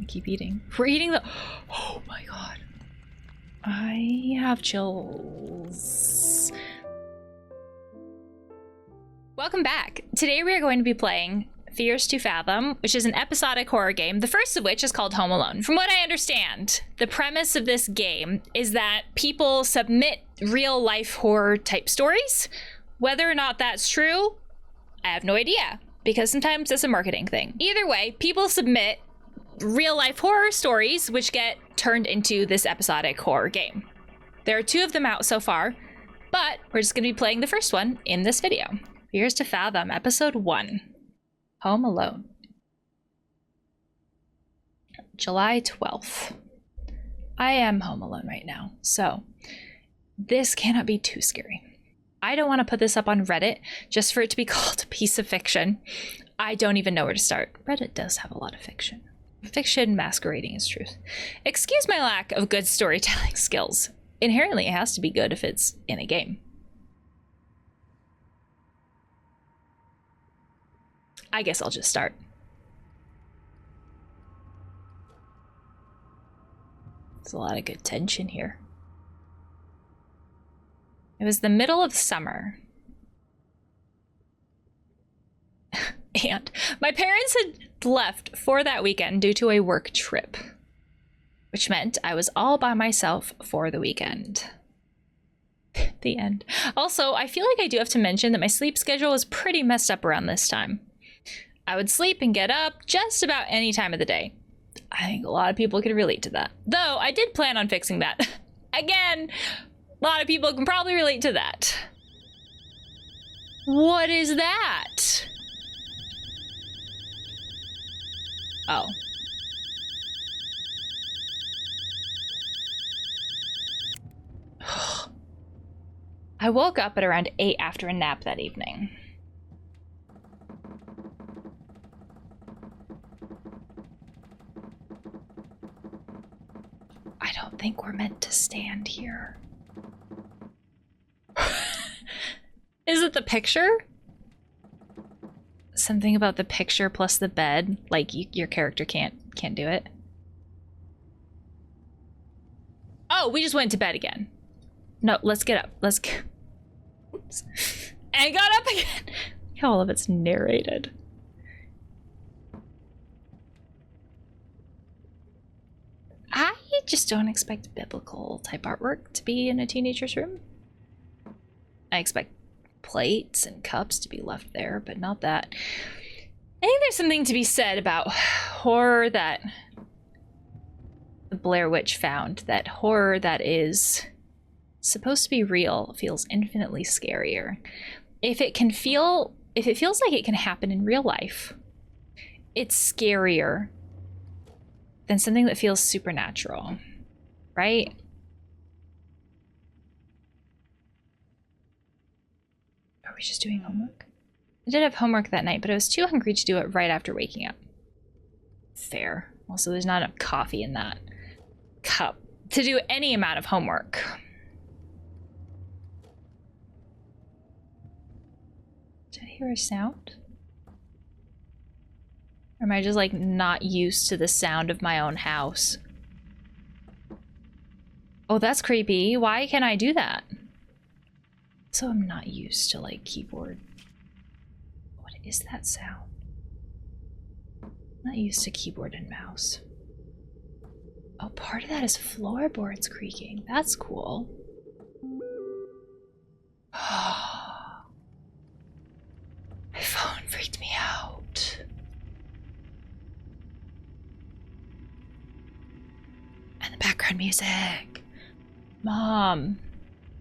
keep eating. We're eating the... Oh my god. I have chills. Welcome back. Today we are going to be playing Fears to Fathom, which is an episodic horror game, the first of which is called Home Alone. From what I understand, the premise of this game is that people submit real life horror type stories. Whether or not that's true, I have no idea, because sometimes it's a marketing thing. Either way, people submit real life horror stories which get turned into this episodic horror game. There are 2 of them out so far, but we're just going to be playing the first one in this video. Fears to Fathom, episode 1. Home Alone. July 12th. I am home alone right now, so this cannot be too scary. I don't want to put this up on Reddit just for it to be called a piece of fiction. I don't even know where to start. Reddit does have a lot of fiction. Fiction masquerading as truth. Excuse my lack of good storytelling skills. Inherently, it has to be good if it's in a game. I guess I'll just start. There's a lot of good tension here. It was the middle of summer. And my parents had left for that weekend due to a work trip, which meant I was all by myself for the weekend. The end. Also, I feel like I do have to mention that my sleep schedule was pretty messed up around this time. I would sleep and get up just about any time of the day. I think a lot of people could relate to that. Though I did plan on fixing that. Again, a lot of people can probably relate to that. What is that? Oh. I woke up at around 8 after a nap that evening. I don't think we're meant to stand here. Is it the picture? Something about the picture plus the bed, like your character can't do it. Oh, we just went to bed again. No, let's get up. Let's get... Oops. And got up again. All of it's narrated. I just don't expect biblical type artwork to be in a teenager's room. I expect plates and cups to be left there, but not that. I think there's something to be said about horror that the Blair Witch found, that horror that is supposed to be real feels infinitely scarier. If it feels like it can happen in real life, it's scarier than something that feels supernatural, right? Are we just doing homework? I did have homework that night, but I was too hungry to do it right after waking up. Fair. Also, there's not enough coffee in that cup to do any amount of homework. Did I hear a sound? Or am I just like not used to the sound of my own house? Oh, that's creepy. Why can't I do that? So I'm not used to like keyboard. What is that sound? I'm not used to keyboard and mouse. Oh, part of that is floorboards creaking. That's cool. My phone freaked me out. And the background music. Mom.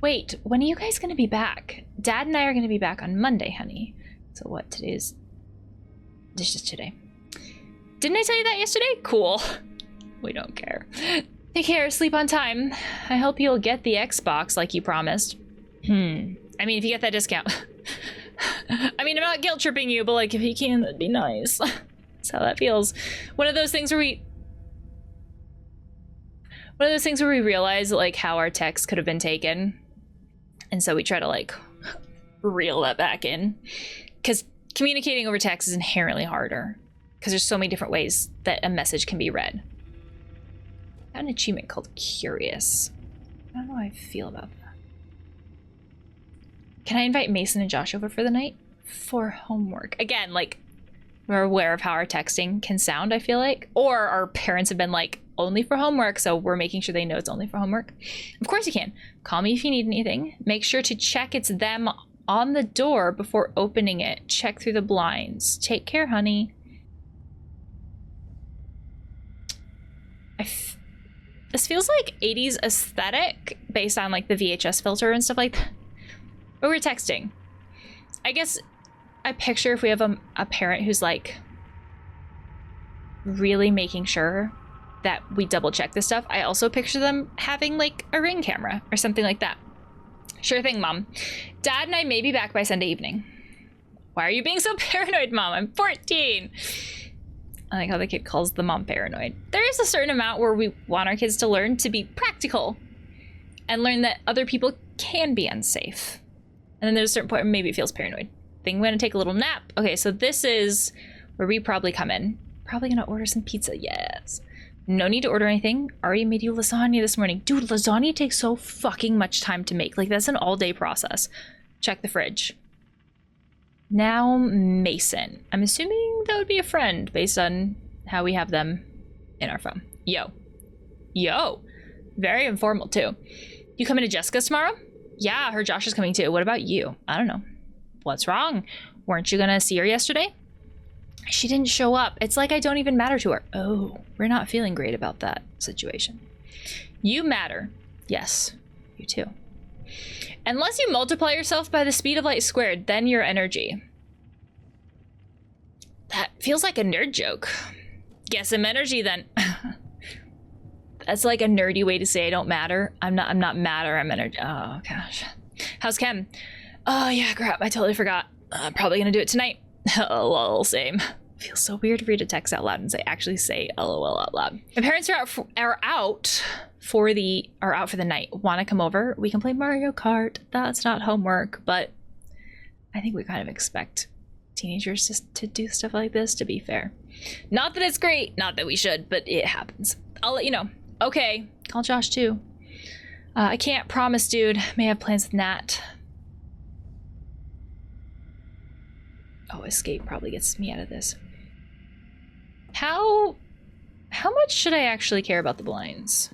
Wait, when are you guys gonna be back? Dad and I are gonna be back on Monday, honey. So what, this is today. Didn't I tell you that yesterday? Cool. We don't care. Take care, sleep on time. I hope you'll get the Xbox like you promised. I mean, if you get that discount. I mean, I'm not guilt tripping you, but like if you can, that'd be nice. That's how that feels. One of those things where we realize like how our text could have been taken. And so we try to like reel that back in. Because communicating over text is inherently harder. Because there's so many different ways that a message can be read. Got an achievement called Curious. I don't know how I feel about that. Can I invite Mason and Josh over for the night? For homework. Again, like, we're aware of how our texting can sound, I feel like. Or our parents have been like, only for homework, so we're making sure they know it's only for homework. Of course you can. Call me if you need anything. Make sure to check it's them on the door before opening it. Check through the blinds. Take care, honey. This feels like 80s aesthetic based on like the VHS filter and stuff like that. But we're texting. I guess I picture if we have a parent who's like really making sure that we double check this stuff. I also picture them having like a Ring camera or something like that. Sure thing, Mom. Dad and I may be back by Sunday evening. Why are you being so paranoid, Mom? I'm 14. I like how the kid calls the mom paranoid. There is a certain amount where we want our kids to learn to be practical and learn that other people can be unsafe. And then there's a certain point where maybe it feels paranoid. Think I'm gonna take a little nap. Okay, so this is where we probably come in. Probably gonna order some pizza, yes. No need to order anything. Already made you lasagna this morning. Dude, lasagna takes so fucking much time to make. Like, that's an all-day process. Check the fridge. Now, Mason. I'm assuming that would be a friend based on how we have them in our phone. Yo. Yo. Very informal, too. You coming to Jessica's tomorrow? Yeah, her Josh is coming too. What about you? I don't know. What's wrong? Weren't you gonna see her yesterday? She didn't show up. It's like I don't even matter to her. Oh, we're not feeling great about that situation. You matter. Yes, you too. Unless you multiply yourself by the speed of light squared, then your energy. That feels like a nerd joke. Guess I'm energy then. That's like a nerdy way to say I don't matter. I'm not matter, I'm energy. Oh gosh. How's Kem? Oh yeah, crap, I totally forgot. I'm probably gonna do it tonight. Lol, same. Feels so weird to read a text out loud and actually say LOL out loud. My parents are out for the night. Want to come over? We can play Mario Kart. That's not homework, but I think we kind of expect teenagers just to do stuff like this, to be fair. Not that it's great, not that we should, but it happens. I'll let you know. Okay, call Josh too. I can't promise, dude. May have plans with Nat. Oh, escape probably gets me out of this. How much should I actually care about the blinds?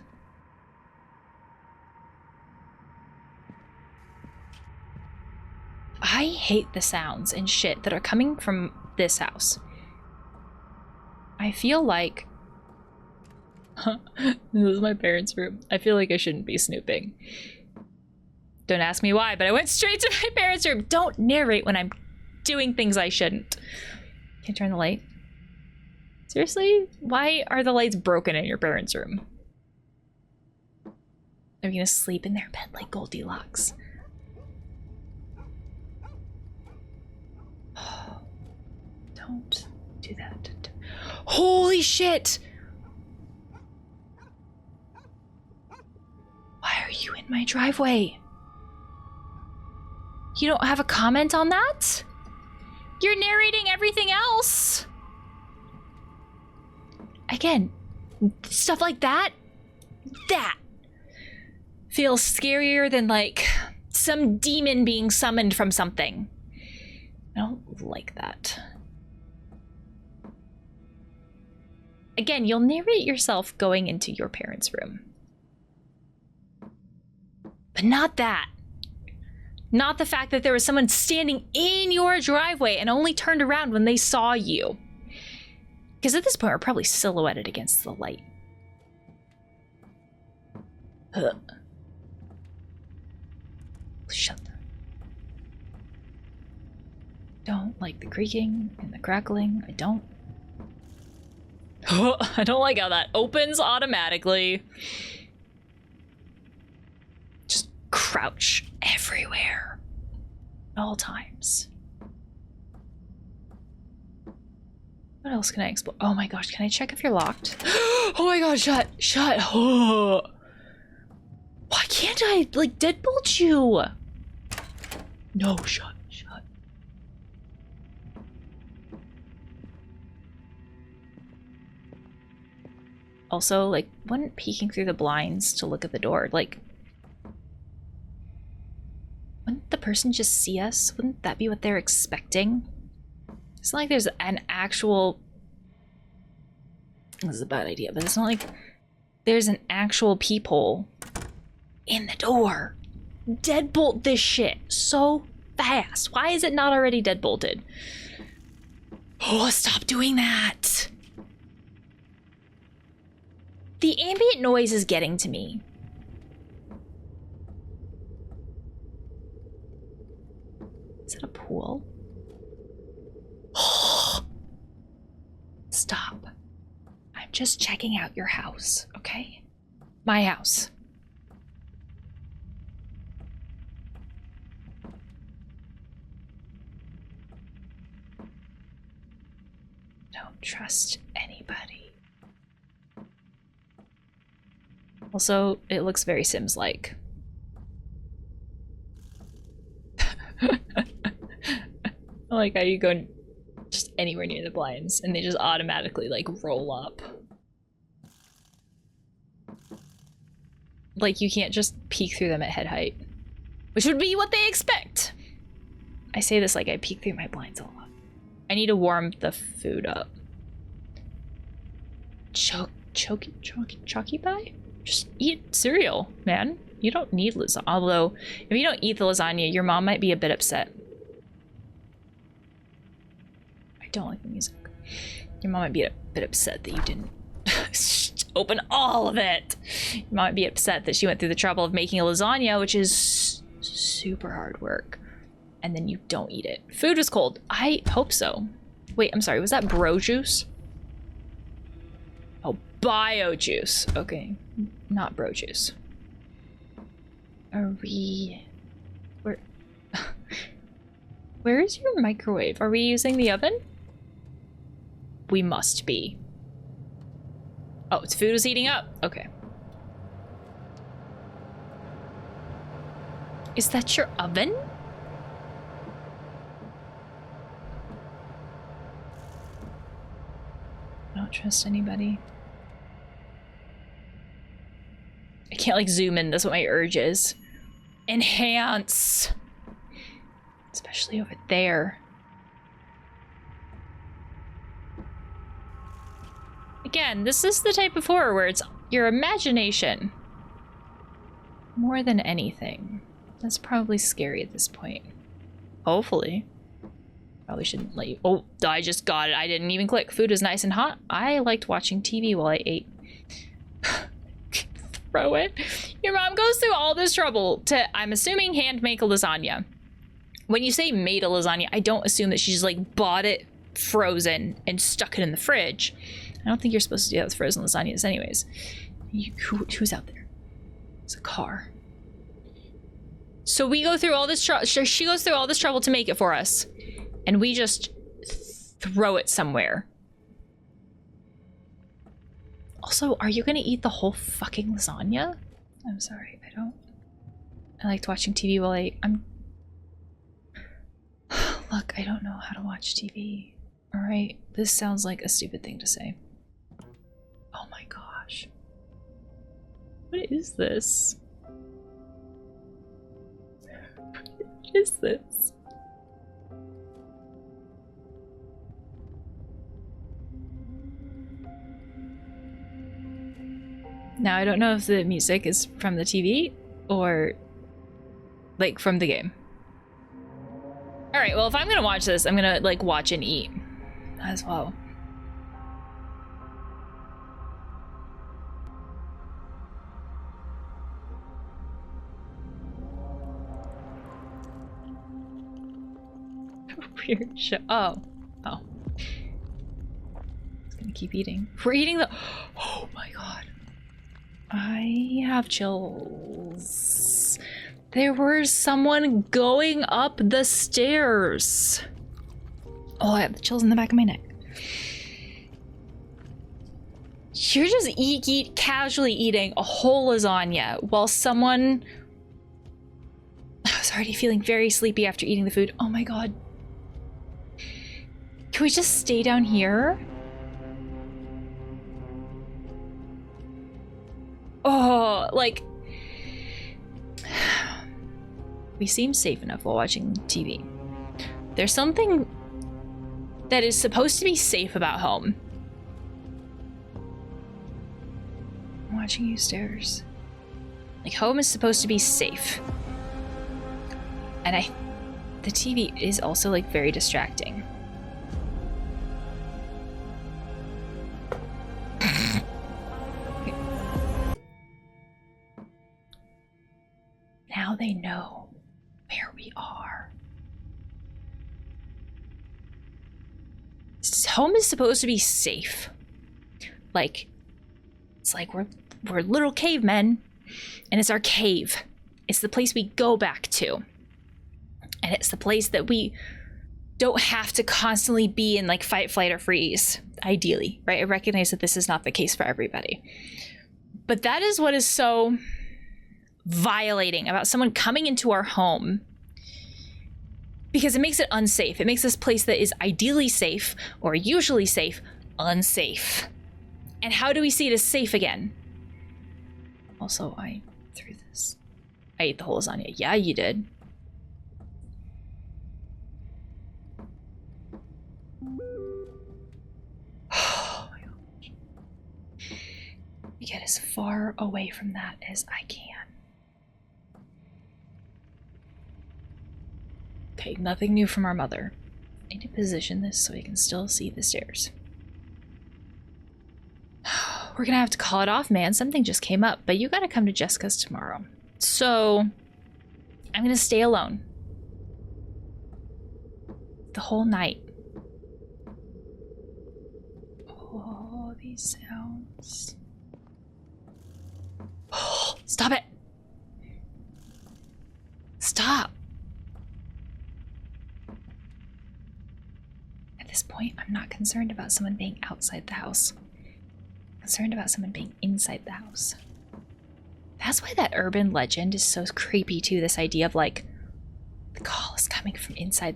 I hate the sounds and shit that are coming from this house. I feel like... This is my parents' room. I feel like I shouldn't be snooping. Don't ask me why, but I went straight to my parents' room. Don't narrate when I'm doing things I shouldn't. Can I turn the light? Seriously? Why are the lights broken in your parents' room? Are you gonna sleep in their bed like Goldilocks? Don't do that. Holy shit! Why are you in my driveway? You don't have a comment on that? You're narrating everything else. Again, stuff like that feels scarier than like some demon being summoned from something. I don't like that. Again, you'll narrate yourself going into your parents' room. But not that. Not the fact that there was someone standing in your driveway and only turned around when they saw you. Because at this point, we're probably silhouetted against the light. Ugh. Shut them. Don't like the creaking and the crackling. I don't. I don't like how that opens automatically. Just crouch everywhere. At all times. What else can I explore? Oh my gosh, can I check if you're locked? Oh my god, shut. Oh. Why can't I, like, deadbolt you? No, shut. Also, like, wouldn't peeking through the blinds to look at the door, like, wouldn't the person just see us? Wouldn't that be what they're expecting? It's not like there's an actual... This is a bad idea, but it's not like there's an actual peephole in the door. Deadbolt this shit so fast. Why is it not already deadbolted? Oh, stop doing that. The ambient noise is getting to me. Is it a pool? Stop. I'm just checking out your house, okay? My house. Don't trust anybody. Also, it looks very Sims-like. I like how you go just anywhere near the blinds and they just automatically like roll up. Like you can't just peek through them at head height, which would be what they expect. I say this like I peek through my blinds a lot. I need to warm the food up. Chalky pie? Just eat cereal, man. You don't need lasagna. Although, if you don't eat the lasagna, your mom might be a bit upset. I don't like the music. Your mom might be a bit upset that you didn't open all of it. Your mom might be upset that she went through the trouble of making a lasagna, which is super hard work, and then you don't eat it. Food was cold. I hope so. Wait, I'm sorry. Was that bro juice? Oh, bio juice. Okay, not bro juice. Are we... Where is your microwave? Are we using the oven? We must be. Oh, its food is heating up. Okay. Is that your oven? I don't trust anybody. I can't like zoom in. That's what my urge is. Enhance. Especially over there. Again, this is the type of horror where it's your imagination more than anything. That's probably scary at this point. Hopefully. Probably shouldn't let you. Oh, I just got it. I didn't even click. Food is nice and hot. I liked watching TV while I ate. Throw it. Your mom goes through all this trouble to, I'm assuming, hand make a lasagna. When you say made a lasagna, I don't assume that she just like bought it frozen and stuck it in the fridge. I don't think you're supposed to do that with frozen lasagnas anyways. Who's out there? It's a car. So we go through all this trouble. She goes through all this trouble to make it for us. And we just throw it somewhere. Also, are you gonna eat the whole fucking lasagna? I'm sorry, I liked watching TV while I'm... Look, I don't know how to watch TV. Alright, this sounds like a stupid thing to say. Oh my gosh. What is this? What is this? Now, I don't know if the music is from the TV or like from the game. All right, well, if I'm gonna watch this, I'm gonna like watch and eat as well. Weird show. Oh. It's gonna keep eating. We're eating the... Oh my god. I have chills. There was someone going up the stairs. Oh, I have the chills in the back of my neck. You're just casually eating a whole lasagna while someone... I was already feeling very sleepy after eating the food. Oh my god. Can we just stay down here? Oh, like, we seem safe enough while watching TV. There's something that is supposed to be safe about home. I'm watching you stairs. Like, home is supposed to be safe. And the TV is also, like, very distracting. Now they know where we are. Home is supposed to be safe. Like, it's like we're little cavemen, and it's our cave. It's the place we go back to. And it's the place that we don't have to constantly be in, like, fight, flight, or freeze, ideally, right? I recognize that this is not the case for everybody. But that is what is so violating about someone coming into our home, because it makes it unsafe. It makes this place that is ideally safe, or usually safe, unsafe. And how do we see it as safe again? Also, I threw this. I ate the whole lasagna. Yeah, you did. Oh my gosh. Get as far away from that as I can. Okay, nothing new from our mother. I need to position this so we can still see the stairs. We're gonna have to call it off, man. Something just came up, but you gotta come to Jessica's tomorrow. So, I'm gonna stay alone. The whole night. Oh, these sounds. Oh, stop it! Stop! At this point, I'm not concerned about someone being outside the house. I'm concerned about someone being inside the house. That's why that urban legend is so creepy too, this idea of, like, the call is coming from inside.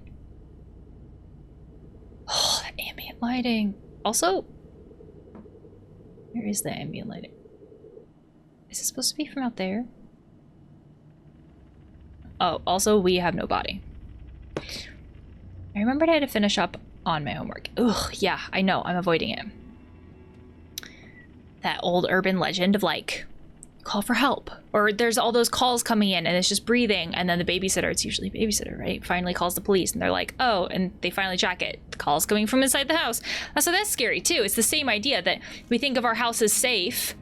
Oh, that ambient lighting. Also, where is the ambient lighting? Is it supposed to be from out there? Oh, also, we have no body. I remembered I had to finish up on my homework. Ugh, yeah, I know, I'm avoiding it. That old urban legend of, like, call for help. Or there's all those calls coming in and it's just breathing, and then the babysitter, it's usually babysitter, right? Finally calls the police and they're like, oh, and they finally track it. The call's coming from inside the house. So that's scary too. It's the same idea that we think of our house as safe,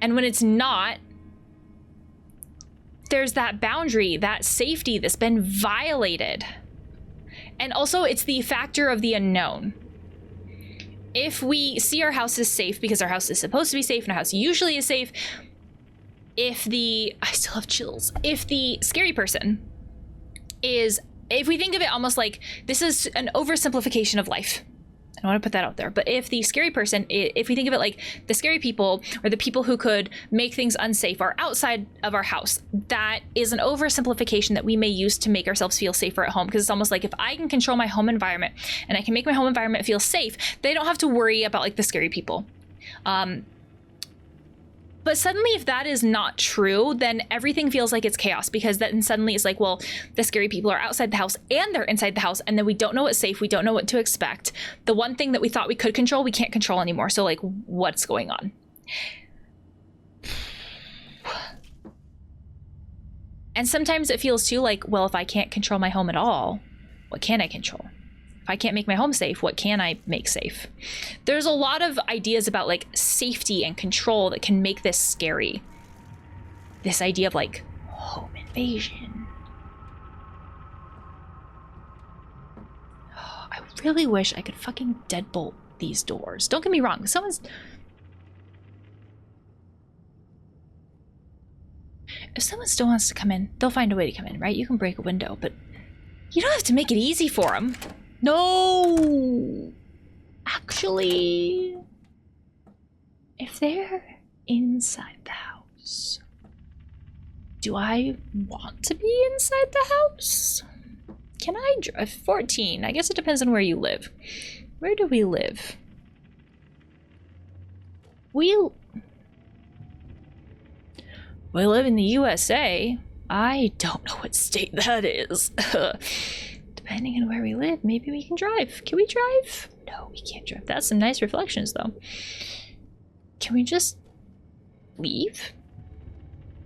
and when it's not, there's that boundary, that safety that's been violated. And also, it's the factor of the unknown. If we see our house as safe because our house is supposed to be safe and our house usually is safe, I still have chills. If the scary person is, if we think of it almost like this is an oversimplification of life. I don't want to put that out there, but if the scary person, if we think of it like the scary people or the people who could make things unsafe are outside of our house, that is an oversimplification that we may use to make ourselves feel safer at home, because it's almost like if I can control my home environment and I can make my home environment feel safe, they don't have to worry about, like, the scary people. But suddenly, if that is not true, then everything feels like it's chaos, because then suddenly it's like, well, the scary people are outside the house and they're inside the house, and then we don't know what's safe, we don't know what to expect. The one thing that we thought we could control, we can't control anymore. So, like, what's going on? And sometimes it feels too like, well, if I can't control my home at all, what can I control? If I can't make my home safe, what can I make safe? There's a lot of ideas about, like, safety and control that can make this scary. This idea of, like, home invasion. Oh, I really wish I could fucking deadbolt these doors. Don't get me wrong. If someone still wants to come in, they'll find a way to come in, right? You can break a window, but you don't have to make it easy for them. No! Actually, if they're inside the house, do I want to be inside the house? Can I drive? 14. I guess it depends on where you live. Where do we live? We live in the USA. I don't know what state that is. Depending on where we live, maybe we can drive. Can we drive? No, we can't drive. That's some nice reflections, though. Can we just leave?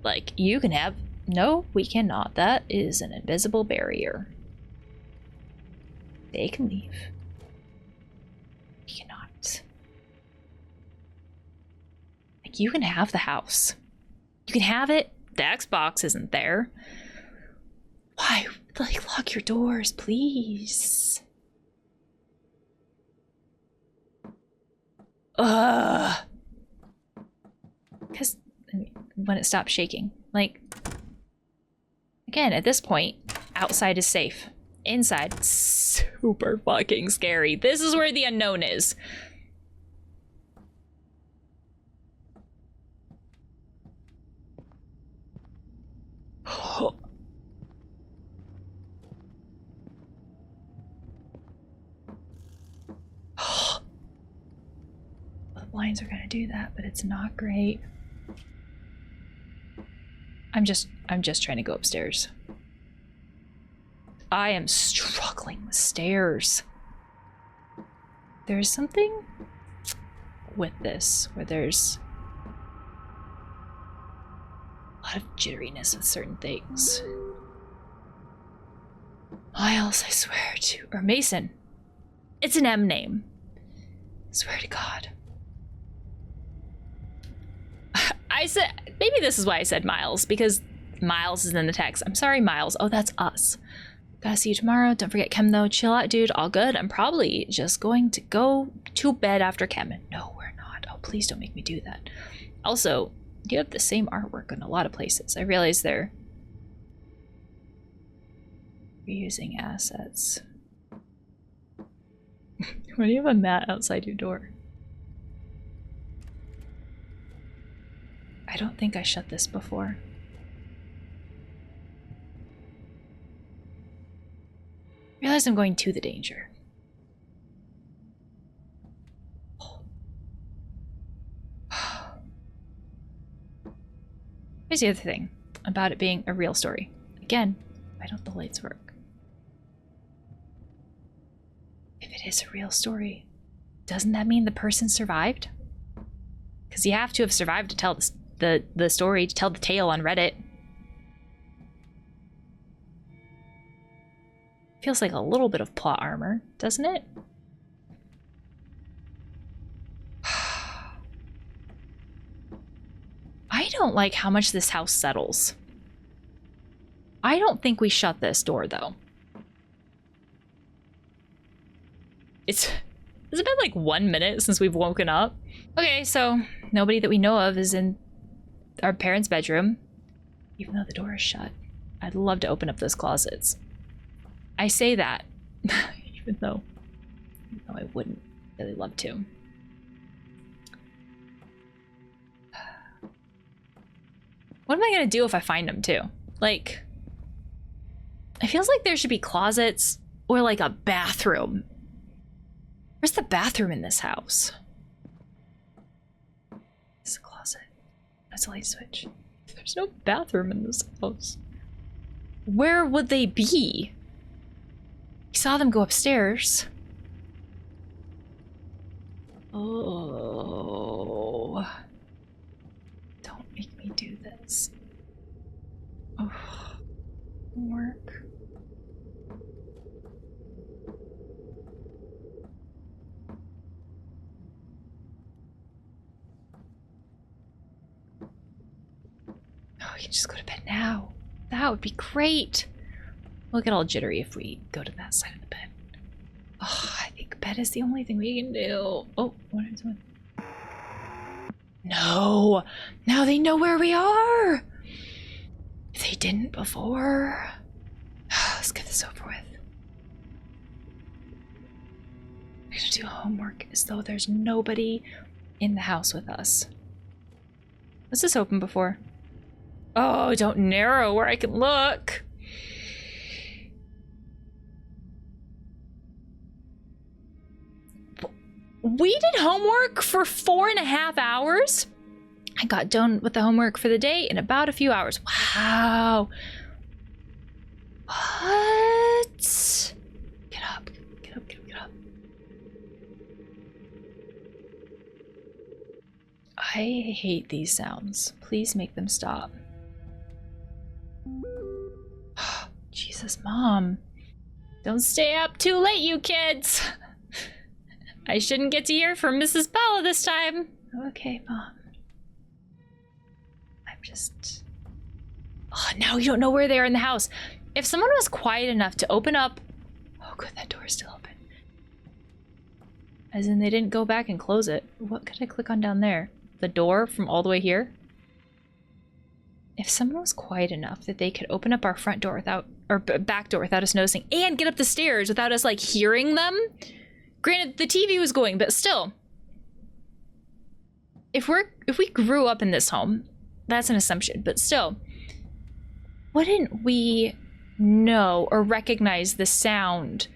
Like, you can have... No, we cannot. That is an invisible barrier. They can leave. We cannot. Like, you can have the house. You can have it. The Xbox isn't there. Why? Like, lock your doors, please. Ugh. Because when it stops shaking. Like, again, at this point, outside is safe. Inside, super fucking scary. This is where the unknown is. The blinds are gonna do that, but it's not great. I'm just trying to go upstairs. I am struggling with stairs. There's something with this where there's a lot of jitteriness with certain things. Miles, I swear to, or Mason. It's an M name. I swear to God. I said, maybe this is why I said Miles, because Miles is in the text. I'm sorry, Miles. Oh, that's us. Gotta see you tomorrow. Don't forget Chem, though. Chill out, dude. All good. I'm probably just going to go to bed after Chem. No, we're not. Oh, please don't make me do that. Also, you have the same artwork in a lot of places. I realize they're reusing assets. Why do you have a mat outside your door? I don't think I shut this before. Realize I'm going to the danger. Here's the other thing about it being a real story. Again, why don't the lights work? If it is a real story, doesn't that mean the person survived? Because you have to have survived to tell the story, to tell the tale on Reddit. Feels like a little bit of plot armor, doesn't it? I don't like how much this house settles. I don't think we shut this door, though. It's been like 1 minute since we've woken up. Okay, so nobody that we know of is in our parents' bedroom, even though the door is shut. I'd love to open up those closets. I say that, even though I wouldn't really love to. What am I gonna do if I find them too? Like, it feels like there should be closets or like a bathroom. Where's the bathroom in this house? It's a closet. That's a light switch. There's no bathroom in this house. Where would they be? We saw them go upstairs. Oh. Don't make me do this. Oh. Work. Oh, we can just go to bed now. That would be great. We'll get all jittery if we go to that side of the bed. Oh, I think bed is the only thing we can do. Oh, what are you doing? No! Now they know where we are! They didn't before. Let's get this over with. I'm gonna do homework as though there's nobody in the house with us. Was this open before? Oh, don't narrow where I can look. We did homework for 4.5 hours? I got done with the homework for the day in about a few hours. Wow. What? Get up, get up, get up, get up. I hate these sounds. Please make them stop. Jesus, Mom. Don't stay up too late, you kids. I shouldn't get to hear from Mrs. Bella this time. Okay, Mom. I'm just... Oh, now you don't know where they are in the house. If someone was quiet enough to open up... Oh, good, that door's still open. As in they didn't go back and close it. What could I click on down there? The door from all the way here? If someone was quiet enough that they could open up our front door without... or back door without us noticing, and get up the stairs without us, like, hearing them... Granted, the TV was going, but still. If we grew up in this home, that's an assumption, but still. Wouldn't we know or recognize the sound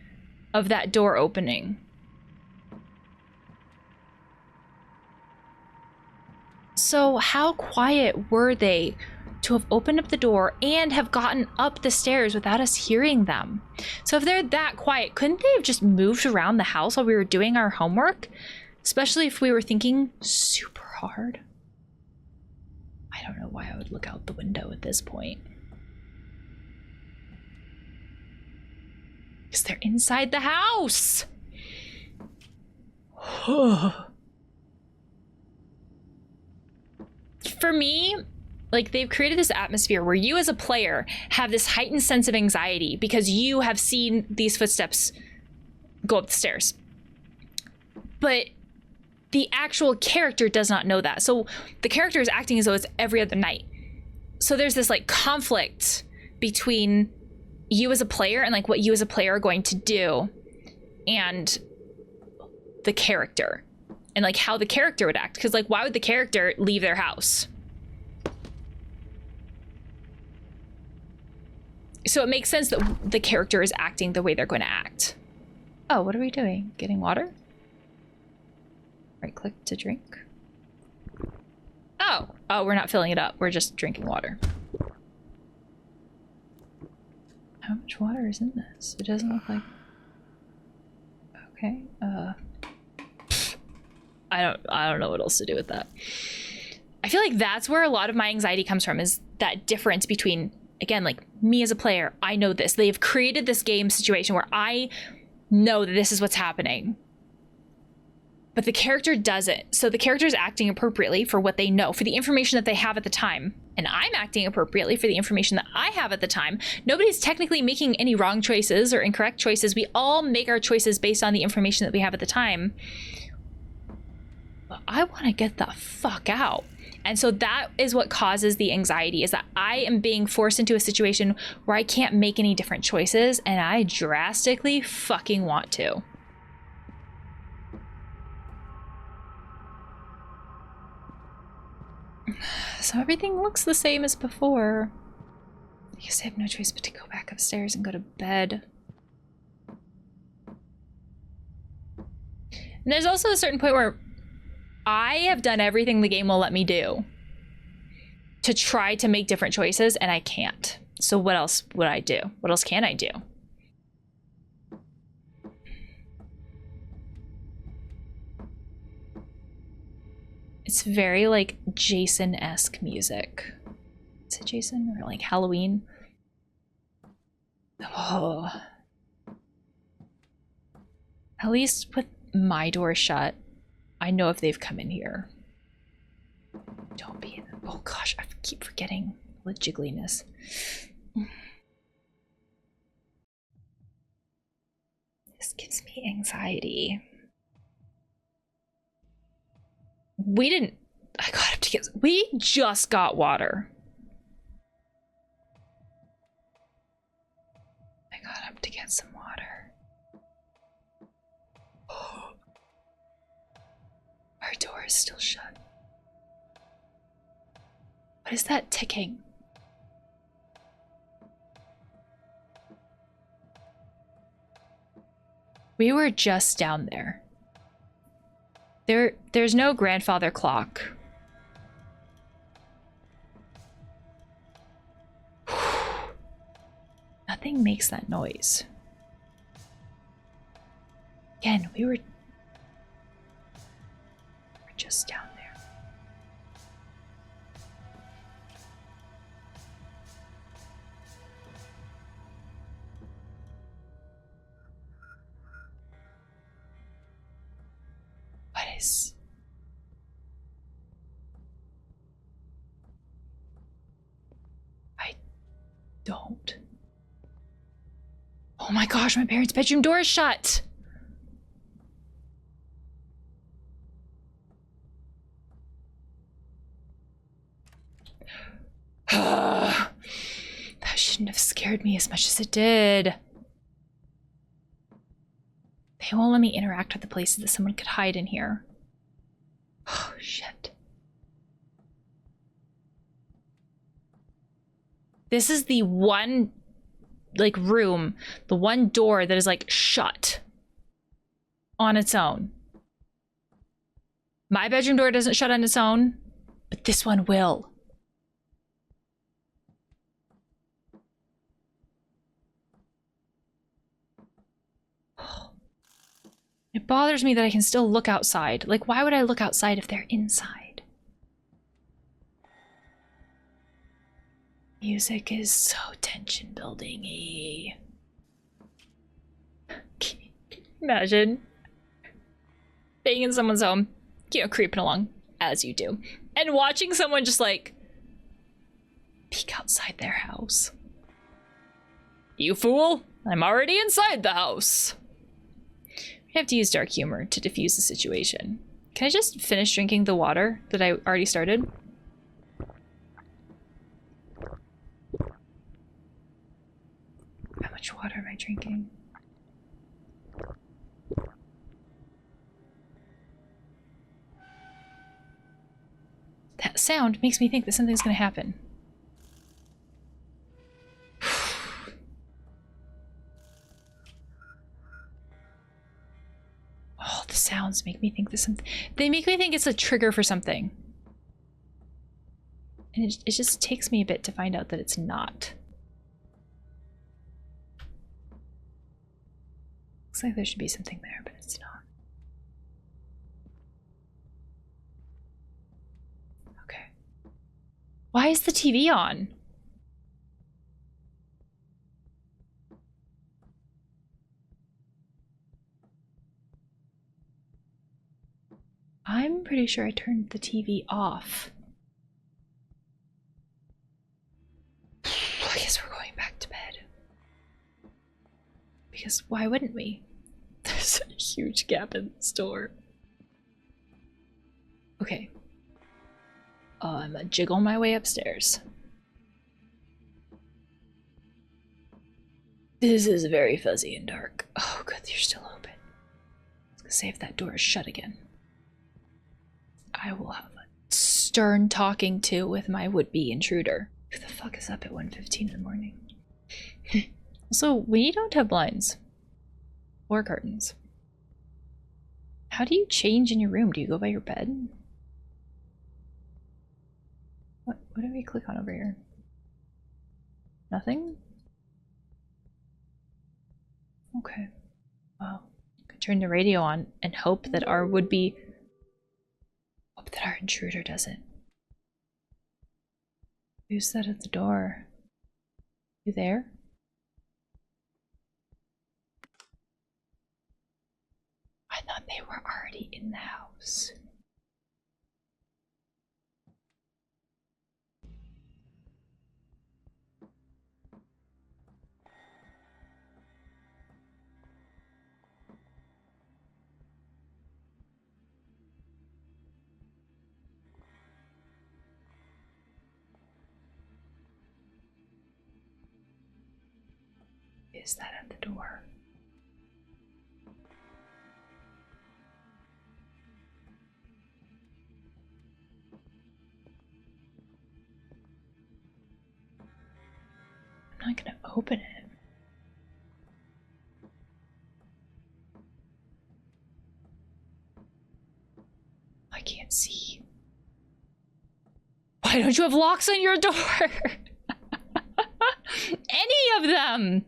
of that door opening? So how quiet were they to have opened up the door and have gotten up the stairs without us hearing them? So if they're that quiet, couldn't they have just moved around the house while we were doing our homework? Especially if we were thinking super hard. I don't know why I would look out the window at this point. Because they're inside the house. For me, like, they've created this atmosphere where you as a player have this heightened sense of anxiety because you have seen these footsteps go up the stairs. But the actual character does not know that. So the character is acting as though it's every other night. So there's this, like, conflict between you as a player and, like, what you as a player are going to do and the character. And, like, how the character would act. Because, like, why would the character leave their house? So it makes sense that the character is acting the way they're going to act. Oh, what are we doing? Getting water? Right click to drink. Oh, we're not filling it up. We're just drinking water. How much water is in this? It doesn't look like... Okay, I don't know what else to do with that. I feel like that's where a lot of my anxiety comes from, is that difference between, again, like, me as a player, I know this. They've created this game situation where I know that this is what's happening. But the character doesn't. So the character is acting appropriately for what they know, for the information that they have at the time. And I'm acting appropriately for the information that I have at the time. Nobody's technically making any wrong choices or incorrect choices. We all make our choices based on the information that we have at the time. But I want to get the fuck out. And so that is what causes the anxiety, is that I am being forced into a situation where I can't make any different choices, and I drastically fucking want to. So everything looks the same as before. I guess I have no choice but to go back upstairs and go to bed. And there's also a certain point where I have done everything the game will let me do to try to make different choices, and I can't. So what else would I do? What else can I do? It's very, like, Jason-esque music. Is it Jason? Or, like, Halloween? Oh. At least with my door shut, I know if they've come in here. Don't be in... Oh gosh, I keep forgetting the jiggliness. This gives me anxiety. We didn't... I got up to get... We just got water. I got up to get some water. Oh. Our door is still shut. What is that ticking? We were just down there. There's no grandfather clock. Nothing makes that noise. Again, we're just down there. What is... I don't... Oh my gosh, my parents' bedroom door is shut! That shouldn't have scared me as much as it did. They won't let me interact with the places that someone could hide in here. Oh, shit. This is the one, like, room, the one door that is, like, shut on its own. My bedroom door doesn't shut on its own, but this one will. It bothers me that I can still look outside. Like, why would I look outside if they're inside? Music is so tension building-y. Can you imagine being in someone's home, you know, creeping along as you do, and watching someone just like peek outside their house? You fool! I'm already inside the house. I have to use dark humor to diffuse the situation. Can I just finish drinking the water that I already started? How much water am I drinking? That sound makes me think that something's gonna happen. Oh, the sounds make me think there's something. They make me think it's a trigger for something. And it just takes me a bit to find out that it's not. Looks like there should be something there, but it's not. Okay. Why is the TV on? I'm pretty sure I turned the TV off. I guess we're going back to bed. Because why wouldn't we? There's a huge gap in this door. Okay. I'm gonna jiggle my way upstairs. This is very fuzzy and dark. Oh, good, you're still open. Let's go see if that door is shut again. I will have a stern talking to with my would-be intruder. Who the fuck is up at 1:15 in the morning? Also, we don't have blinds. Or curtains. How do you change in your room? Do you go by your bed? What do we click on over here? Nothing? Okay. Well, could turn the radio on and hope that our would-be... Hope that our intruder doesn't. Who's that at the door? You there? I thought they were already in the house. Is that at the door? I'm not gonna open it. I can't see. Why don't you have locks on your door? Any of them!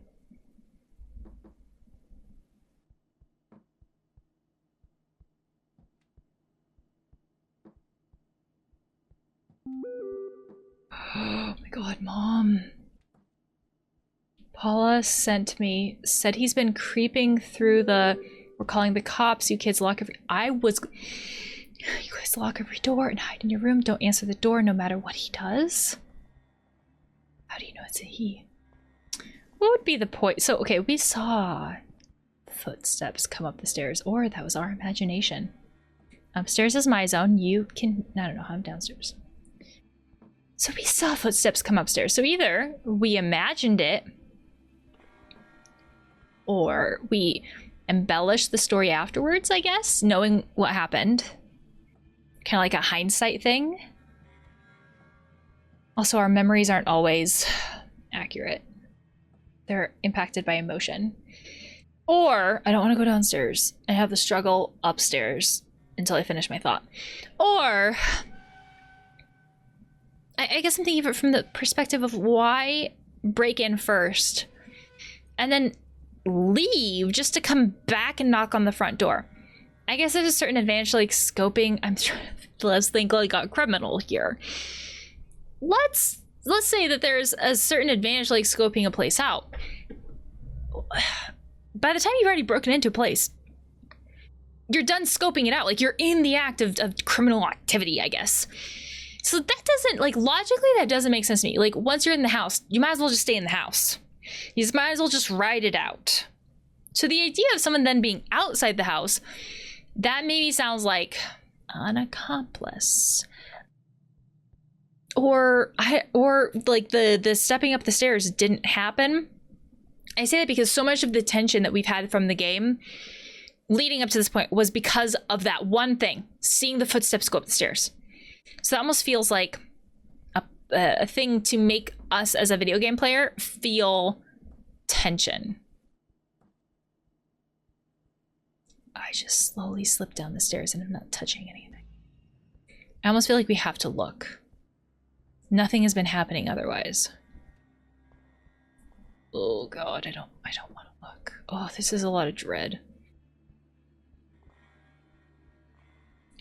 Mom. Paula said he's been creeping through we're calling the cops, you kids lock every... You guys lock every door and hide in your room. Don't answer the door no matter what he does. How do you know it's a he? What would be the point? So, okay, we saw footsteps come up the stairs, or that was our imagination. Upstairs is my zone. You can... I don't know how I'm downstairs. So we saw footsteps come upstairs. So either we imagined it, or we embellished the story afterwards, I guess, knowing what happened. Kind of like a hindsight thing. Also, our memories aren't always accurate. They're impacted by emotion. Or I don't want to go downstairs and have the struggle upstairs until I finish my thought. Or I guess I'm thinking of it from the perspective of why break in first and then leave just to come back and knock on the front door. I guess there's a certain advantage, like scoping. Let's think like a criminal here. Let's say that there's a certain advantage, like scoping a place out. By the time you've already broken into a place, you're done scoping it out. Like you're in the act of criminal activity, I guess. So that doesn't, like, logically, that doesn't make sense to me. Like, once you're in the house, you might as well just stay in the house. You might as well just ride it out. So the idea of someone then being outside the house, that maybe sounds like an accomplice. Or like the stepping up the stairs didn't happen. I say that because so much of the tension that we've had from the game leading up to this point was because of that one thing, seeing the footsteps go up the stairs. So that almost feels like a thing to make us as a video game player feel tension. I just slowly slip down the stairs and I'm not touching anything. I almost feel like we have to look. Nothing has been happening otherwise. Oh God, I don't want to look. Oh, this is a lot of dread.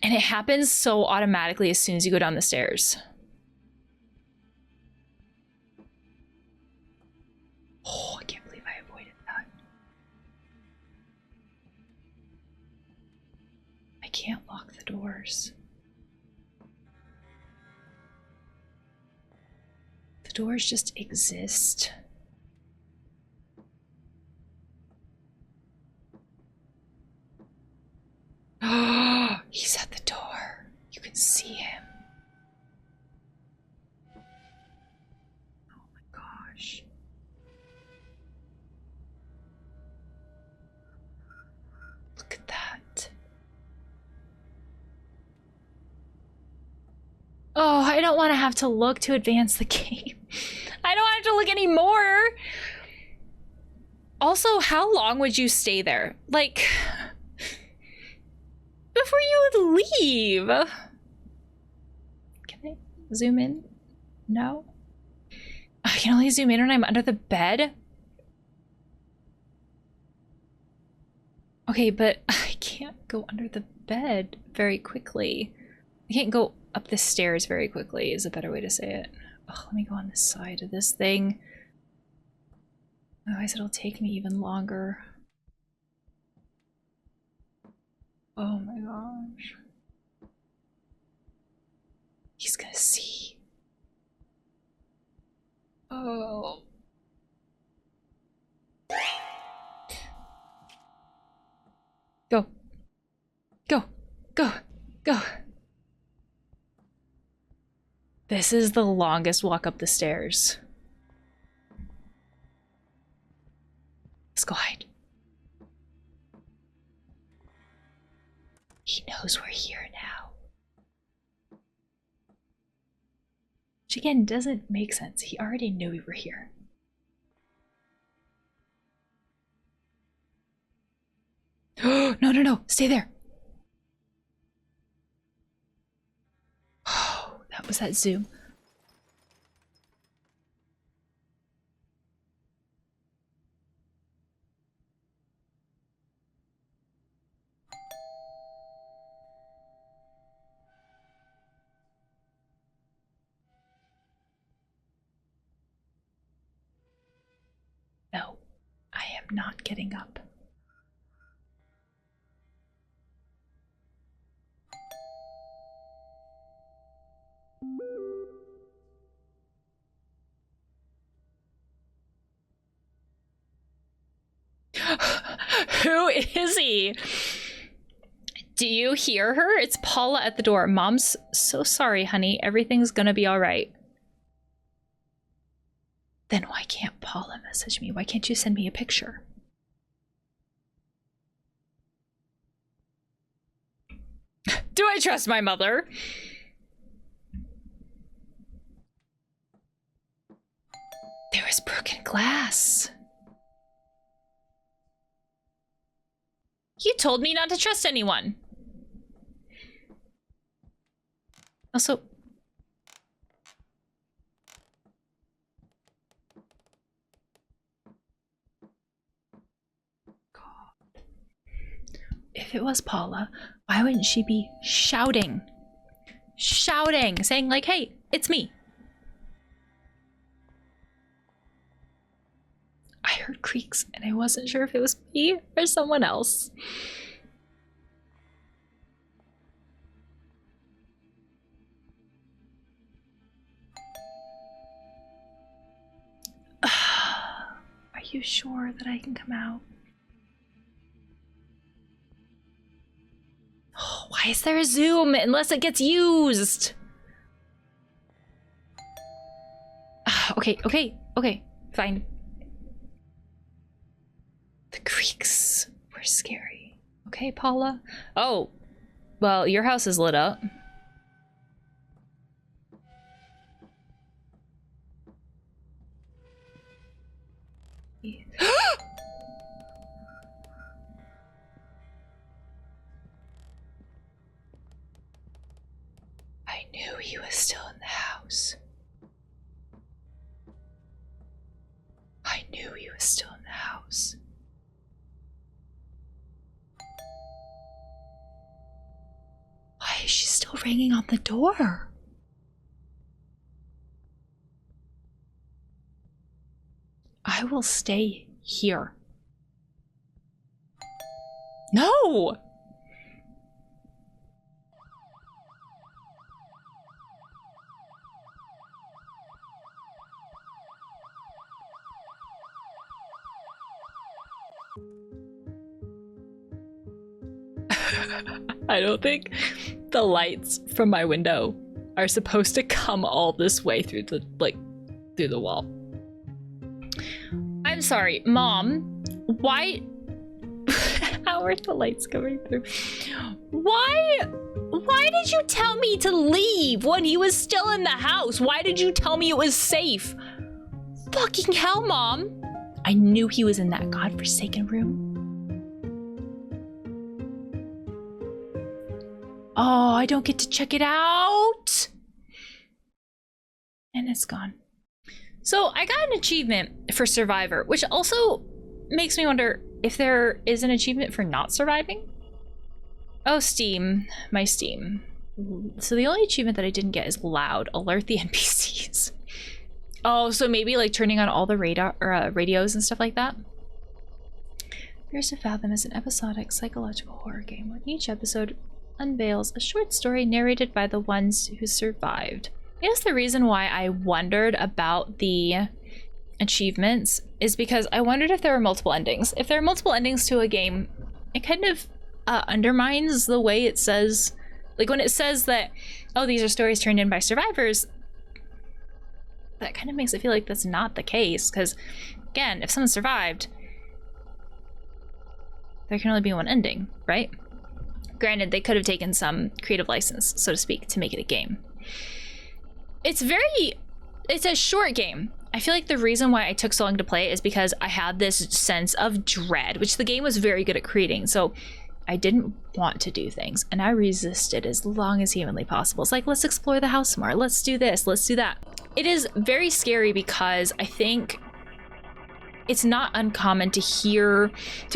And it happens so automatically as soon as you go down the stairs. Oh, I can't believe I avoided that. I can't lock the doors. The doors just exist. Oh, he's at the door. You can see him. Oh my gosh. Look at that. Oh, I don't want to have to look to advance the game. I don't have to look anymore. Also, how long would you stay there? Like... before you would leave. Can I zoom in? No. I can only zoom in when I'm under the bed. Okay, but I can't go under the bed very quickly. I can't go up the stairs very quickly is a better way to say it. Oh, let me go on this side of this thing. Otherwise it'll take me even longer. Oh my gosh. He's gonna see. Oh. Go. Go. Go. Go. This is the longest walk up the stairs. Let's go hide. He knows we're here now. Which again doesn't make sense. He already knew we were here. No, no, no. Stay there. Oh, that was that zoom. I'm not getting up. Who is he? Do you hear her? It's Paula at the door. Mom's so sorry, honey. Everything's gonna be all right. Then why can't Paula message me? Why can't you send me a picture? Do I trust my mother? There was broken glass. You told me not to trust anyone. Also, God. If it was Paula, why wouldn't she be shouting? Shouting, saying like, hey, it's me. I heard creaks and I wasn't sure if it was me or someone else. Are you sure that I can come out? Oh, why is there a Zoom unless it gets used? Okay, fine. The creaks were scary. Okay, Paula. Oh, well, your house is lit up. I knew he was still in the house. I knew he was still in the house. Why is she still ringing on the door? I will stay here. No! I don't think the lights from my window are supposed to come all this way through the, through the wall. I'm sorry, Mom. Why? How are the lights coming through? Why did you tell me to leave when he was still in the house? Why did you tell me it was safe? Fucking hell, Mom. I knew he was in that godforsaken room. Oh, I don't get to check it out. And it's gone. So I got an achievement for Survivor, which also makes me wonder if there is an achievement for not surviving. Oh, Steam, my Steam. So the only achievement that I didn't get is loud, alert the NPCs. Oh, so maybe like turning on all the radar or radios and stuff like that. Fears to Fathom is an episodic psychological horror game where each episode unveils a short story narrated by the ones who survived. I guess the reason why I wondered about the achievements is because I wondered if there were multiple endings. If there are multiple endings to a game, it kind of undermines the way it says, like when it says that, oh, these are stories turned in by survivors, that kind of makes it feel like that's not the case. Because again, if someone survived, there can only be one ending, right? Granted, they could have taken some creative license, so to speak, to make it a game. It's a short game. I feel like the reason why I took so long to play it is because I had this sense of dread, which the game was very good at creating. So I didn't want to do things, and I resisted as long as humanly possible. It's like, let's explore the house more. Let's do this. Let's do that. It is very scary because I think it's not uncommon to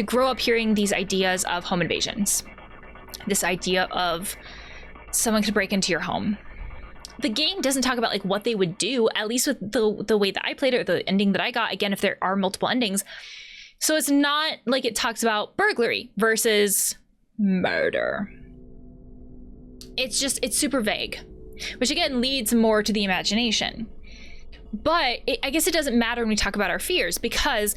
grow up hearing these ideas of home invasions. This idea of someone could break into your home. The game doesn't talk about like what they would do, at least with the way that I played it, or the ending that I got. Again, if there are multiple endings, So it's not like it talks about burglary versus murder. It's super vague, which again leads more to the imagination. But I guess it doesn't matter when we talk about our fears, because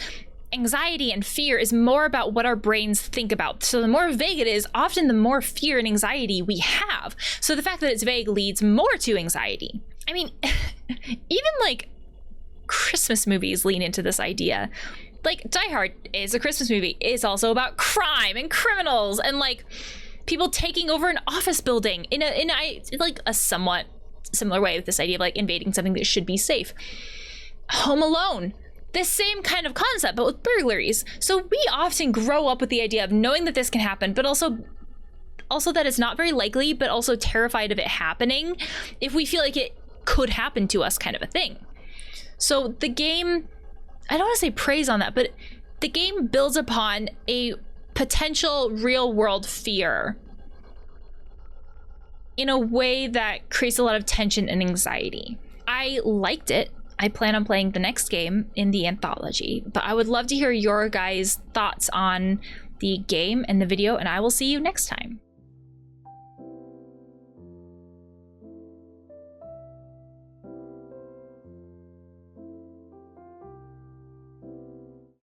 anxiety and fear is more about what our brains think about. So the more vague it is, often the more fear and anxiety we have. So the fact that it's vague leads more to anxiety. I mean, even like Christmas movies lean into this idea. Like Die Hard is a Christmas movie. It's also about crime and criminals and like people taking over an office building in a somewhat similar way with this idea of like invading something that should be safe. Home Alone, this same kind of concept, but with burglaries. So we often grow up with the idea of knowing that this can happen, but also that it's not very likely, but also terrified of it happening if we feel like it could happen to us, kind of a thing. So the game, I don't want to say preys on that, but the game builds upon a potential real world fear in a way that creates a lot of tension and anxiety. I liked it. I plan on playing the next game in the anthology, but I would love to hear your guys' thoughts on the game and the video, and I will see you next time.